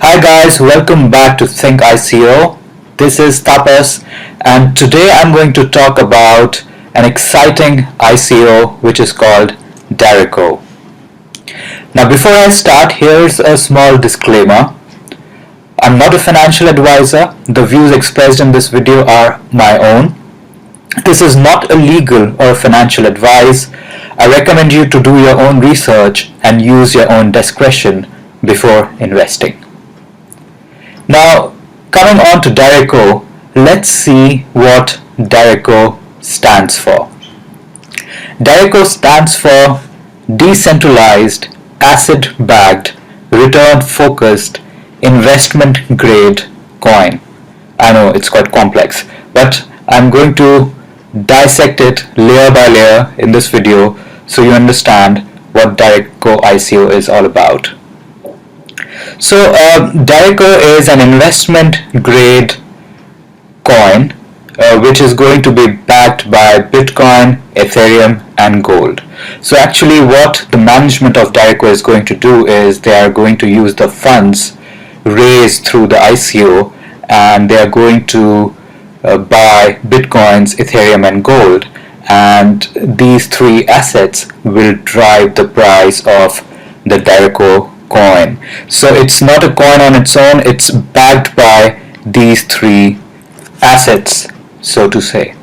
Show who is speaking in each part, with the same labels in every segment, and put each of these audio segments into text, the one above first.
Speaker 1: Hi guys, welcome back to Think ICO. This is Tapas, and today I'm going to talk about an exciting ICO which is called Darico. Now before I start, here's a small disclaimer. I'm not a financial advisor. The views expressed in this video are my own. This is not a legal or financial advice. I recommend you to do your own research and use your own discretion before investing. Now, coming on to Darico, let's see what Darico stands for. Darico stands for Decentralized, Asset-Backed, Return-Focused, Investment-Grade Coin. I know it's quite complex, but I'm going to dissect it layer by layer in this video so you understand what Darico ICO is all about. So Darico is an investment grade coin which is going to be backed by Bitcoin, Ethereum and gold. So actually what the management of Darico is going to do is they are going to use the funds raised through the ICO and they are going to buy Bitcoins, Ethereum and gold, and these three assets will drive the price of the Darico coin. So it's not a coin on its own, it's backed by these three assets, so to say.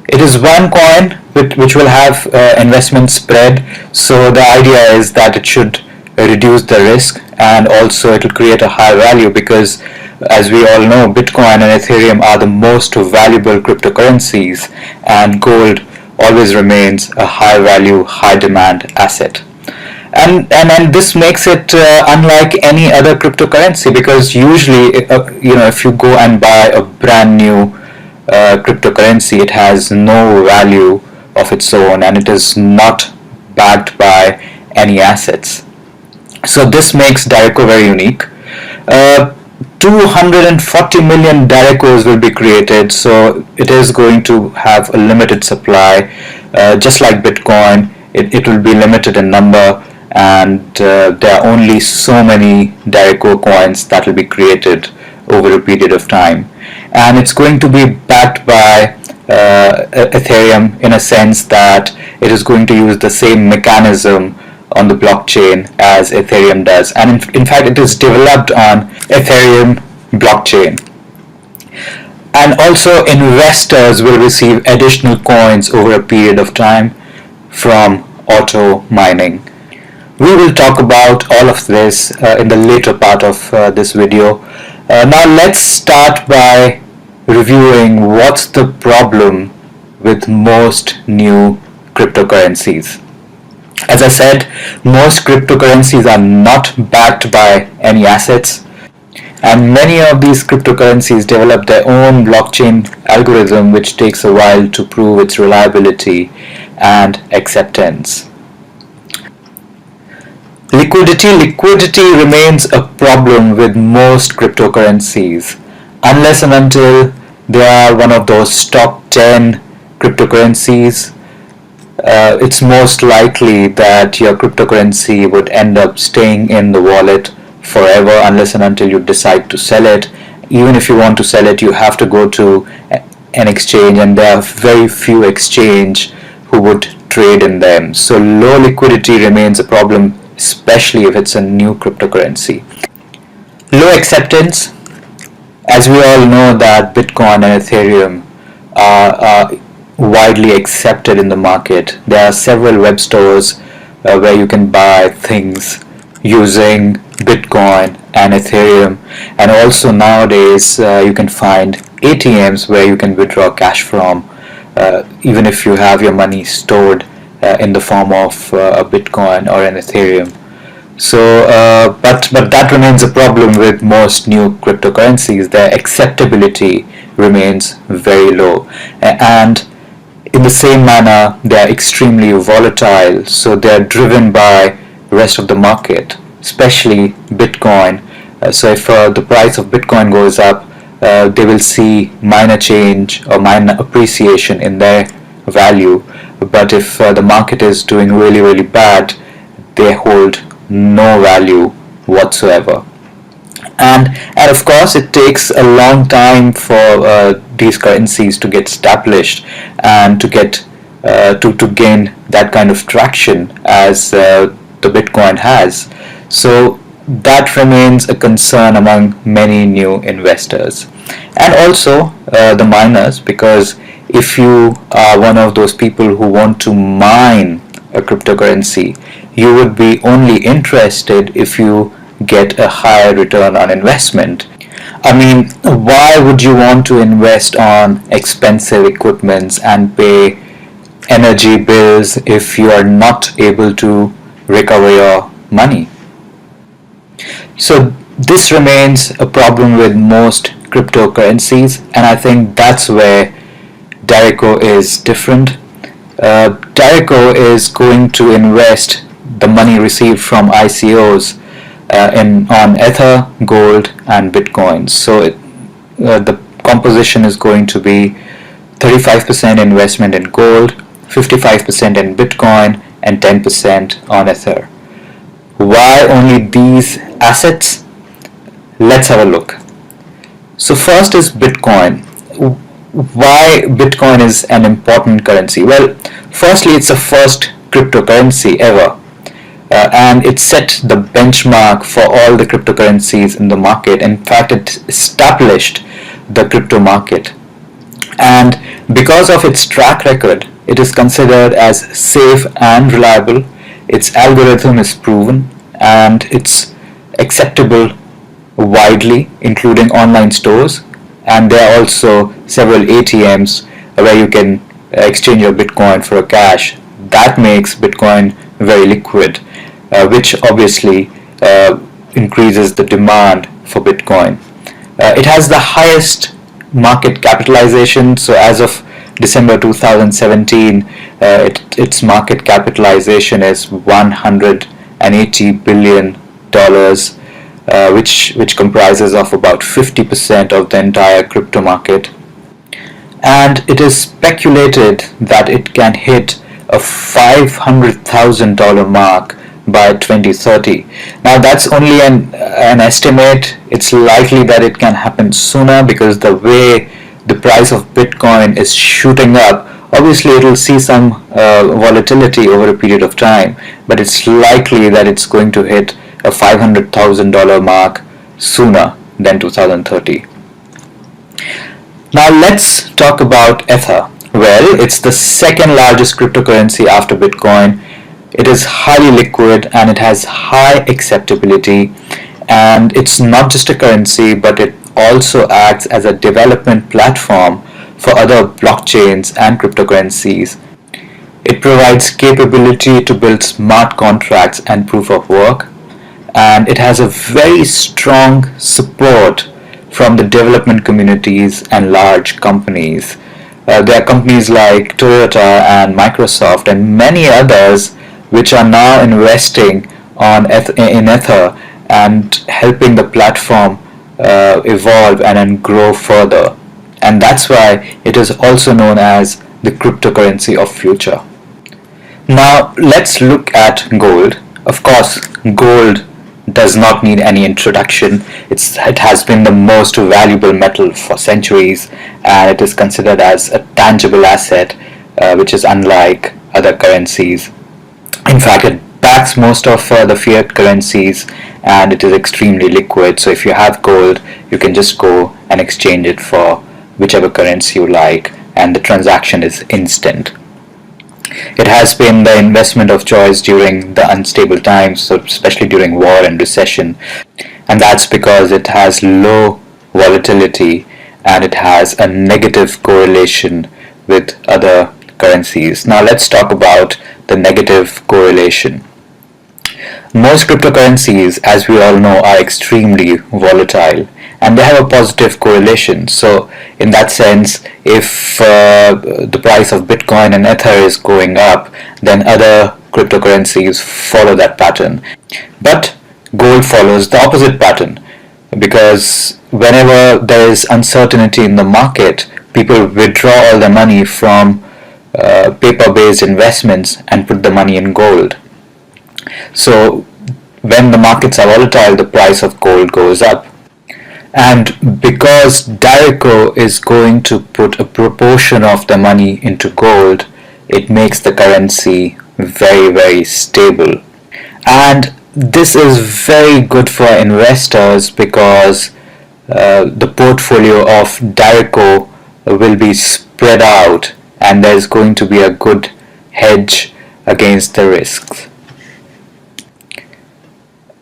Speaker 1: It is one coin which will have investment spread, so the idea is that it should reduce the risk and also it will create a high value because as we all know, Bitcoin and Ethereum are the most valuable cryptocurrencies and gold always remains a high value, high demand asset. And this makes it unlike any other cryptocurrency because usually if you go and buy a brand new cryptocurrency, it has no value of its own and it is not backed by any assets. So this makes Darico very unique. 240 million Daricos will be created, so it is going to have a limited supply. Just like Bitcoin, it will be limited in number, and there are only so many Darico coins that will be created over a period of time. And it's going to be backed by Ethereum in a sense that it is going to use the same mechanism on the blockchain as Ethereum does, and in fact it is developed on Ethereum blockchain. And also investors will receive additional coins over a period of time from auto mining. We will talk about all of this in the later part of this video. Now let's start by reviewing what's the problem with most new cryptocurrencies. As I said, most cryptocurrencies are not backed by any assets, and many of these cryptocurrencies develop their own blockchain algorithm which takes a while to prove its reliability and acceptance. Liquidity remains a problem with most cryptocurrencies unless and until they are one of those top 10 cryptocurrencies. It's most likely that your cryptocurrency would end up staying in the wallet forever unless and until you decide to sell it. Even if you want to sell it, you have to go to an exchange, and there are very few exchanges who would trade in them. So low liquidity remains a problem, especially if it's a new cryptocurrency. Low acceptance, as we all know that Bitcoin and Ethereum are widely accepted in the market. There are several web stores where you can buy things using Bitcoin and Ethereum, and also nowadays you can find ATMs where you can withdraw cash from even if you have your money stored in the form of a Bitcoin or an Ethereum. So but that remains a problem with most new cryptocurrencies. Their acceptability remains very low, and in the same manner they are extremely volatile, so they are driven by the rest of the market, especially Bitcoin. So if the price of Bitcoin goes up, they will see minor change or minor appreciation in their value, but if the market is doing really bad, they hold no value whatsoever. And of course it takes a long time for these currencies to get established and to get to gain that kind of traction as the Bitcoin has. So that remains a concern among many new investors and also the miners, because if you are one of those people who want to mine a cryptocurrency, you would be only interested if you get a higher return on investment. I mean, why would you want to invest on expensive equipments and pay energy bills if you are not able to recover your money? So this remains a problem with most cryptocurrencies, and I think that's where Darico is different. Darico is going to invest the money received from ICOs on Ether, gold, and Bitcoin. So the composition is going to be 35% investment in gold, 55% in Bitcoin, and 10% on Ether. Why only these assets? Let's have a look. So first is Bitcoin. Why Bitcoin is an important currency? Well, firstly, it's the first cryptocurrency ever, and it set the benchmark for all the cryptocurrencies in the market. In fact, it established the crypto market, and because of its track record, it is considered as safe and reliable. Its algorithm is proven, and it's acceptable widely, including online stores, and there are also several ATMs where you can exchange your Bitcoin for a cash. That makes Bitcoin very liquid, which obviously increases the demand for Bitcoin. It has the highest market capitalization. So as of December 2017, its market capitalization is $180 billion, which comprises of about 50% of the entire crypto market. And it is speculated that it can hit a $500,000 mark by 2030. Now that's only an estimate. It's likely that it can happen sooner because the way the price of Bitcoin is shooting up, obviously it will see some volatility over a period of time, but it's likely that it's going to hit a $500,000 mark sooner than 2030. Now let's talk about Ether. Well, it's the second largest cryptocurrency after Bitcoin. It is highly liquid and it has high acceptability, and it's not just a currency, but it also acts as a development platform for other blockchains and cryptocurrencies. It provides capability to build smart contracts and proof of work, and it has a very strong support from the development communities and large companies. There are companies like Toyota and Microsoft and many others which are now investing in Ether and helping the platform evolve and then grow further. And that's why it is also known as the cryptocurrency of future. Now let's look at gold. Of course, gold does not need any introduction. It has been the most valuable metal for centuries, and it is considered as a tangible asset, which is unlike other currencies. In fact, it backs most of the fiat currencies, and it is extremely liquid. So if you have gold, you can just go and exchange it for whichever currency you like, and the transaction is instant. It has been the investment of choice during the unstable times, so especially during war and recession, and that's because it has low volatility and it has a negative correlation with other currencies. Now let's talk about the negative correlation. Most cryptocurrencies, as we all know, are extremely volatile and they have a positive correlation. So in that sense, if the price of Bitcoin and Ether is going up, then other cryptocurrencies follow that pattern. But gold follows the opposite pattern, because whenever there is uncertainty in the market, people withdraw all the money from paper-based investments and put the money in gold. So when the markets are volatile, the price of gold goes up. And because Darico is going to put a proportion of the money into gold, it makes the currency very, very stable. And this is very good for investors because the portfolio of Darico will be spread out and there's going to be a good hedge against the risks.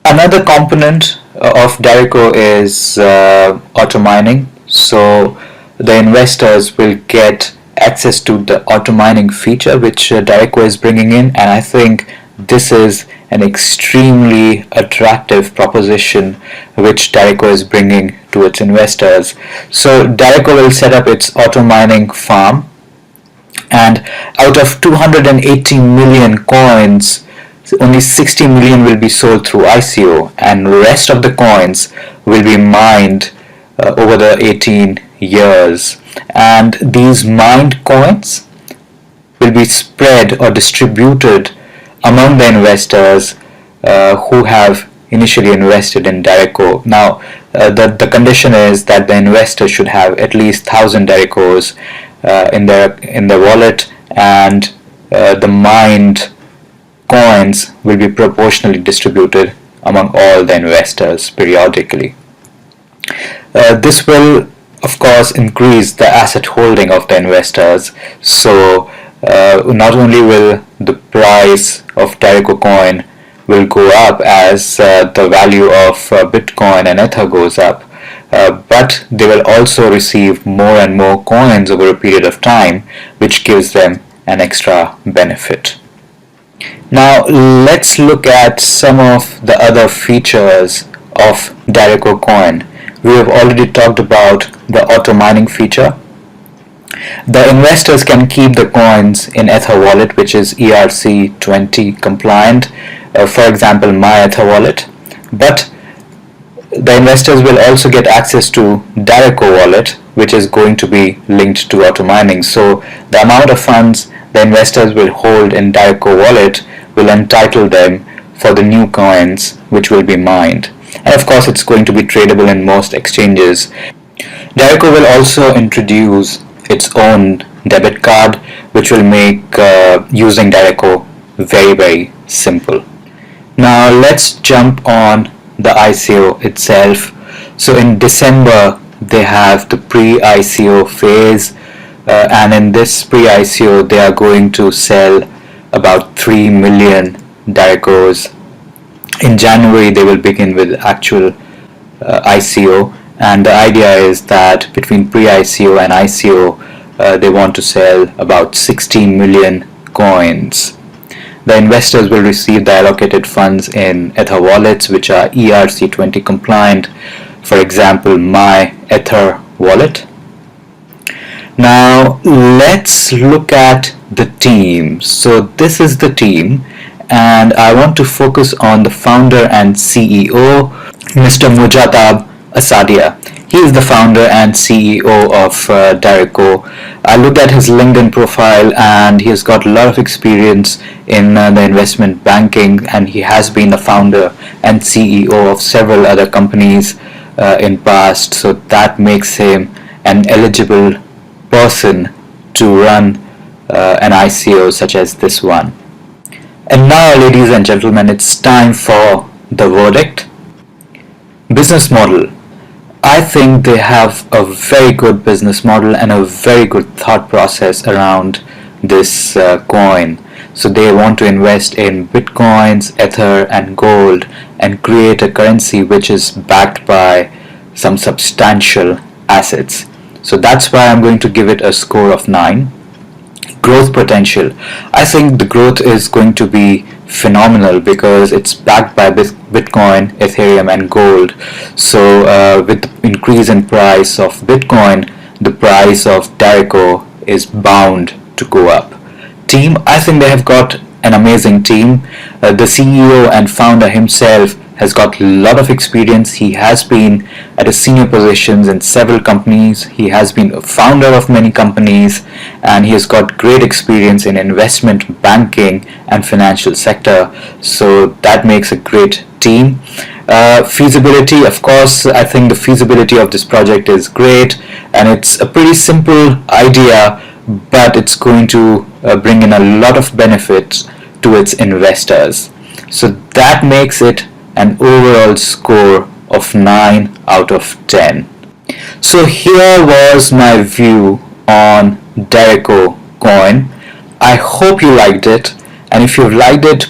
Speaker 1: Another component of Darico is auto mining. So the investors will get access to the auto mining feature which Darico is bringing in, and I think this is an extremely attractive proposition which Darico is bringing to its investors. So Darico will set up its auto mining farm, and out of 280 million coins, only 60 million will be sold through ICO, and the rest of the coins will be mined over the 18 years. And these mined coins will be spread or distributed among the investors who have initially invested in Darico. Now, the condition is that the investor should have at least 1,000 Daricos in their wallet, and the mined coins will be proportionally distributed among all the investors periodically. This will, of course, increase the asset holding of the investors. So not only will the price of Darico coin will go up as the value of Bitcoin and Ether goes up, but they will also receive more and more coins over a period of time, which gives them an extra benefit. Now let's look at some of the other features of Darico coin. We have already talked about the auto mining feature. The investors can keep the coins in Ether wallet, which is ERC20 compliant, for example my Ether wallet, but the investors will also get access to Darico wallet, which is going to be linked to auto mining. So the amount of funds the investors will hold in Darico wallet will entitle them for the new coins which will be mined. And of course it's going to be tradable in most exchanges. Darico will also introduce its own debit card, which will make using Darico very, very simple. Now let's jump on the ICO itself. So in December they have the pre-ICO phase, and in this pre-ICO they are going to sell about 3 million Daricos. In January they will begin with actual ICO, and the idea is that between pre-ICO and ICO they want to sell about 16 million coins. The investors will receive the allocated funds in Ether wallets which are ERC20 compliant, for example my Ether wallet. Now let's look at the team. So this is the team, and I want to focus on the founder and CEO, Mr. Mujatab Asadia. He is the founder and CEO of Darico. I looked at his LinkedIn profile and he has got a lot of experience in the investment banking, and he has been the founder and CEO of several other companies in past, so that makes him an eligible person to run an ICO such as this one. And now, ladies and gentlemen, it's time for the verdict. Business model. I think they have a very good business model and a very good thought process around this coin. So they want to invest in Bitcoins, Ether and gold and create a currency which is backed by some substantial assets. So that's why I'm going to give it a score of 9. Growth potential. I think the growth is going to be phenomenal because it's backed by Bitcoin, Ethereum and gold. So with the increase in price of Bitcoin, the price of Darico is bound to go up. Team, I think they have got an amazing team. The CEO and founder himself has got a lot of experience. He has been at a senior positions in several companies. He has been a founder of many companies, and he has got great experience in investment banking and financial sector. So that makes a great team. Feasibility, of course, I think the feasibility of this project is great, and it's a pretty simple idea, but it's going to bring in a lot of benefits to its investors. So that makes it an overall score of 9 out of 10. So here was my view on Darico coin. I hope you liked it, and if you've liked it,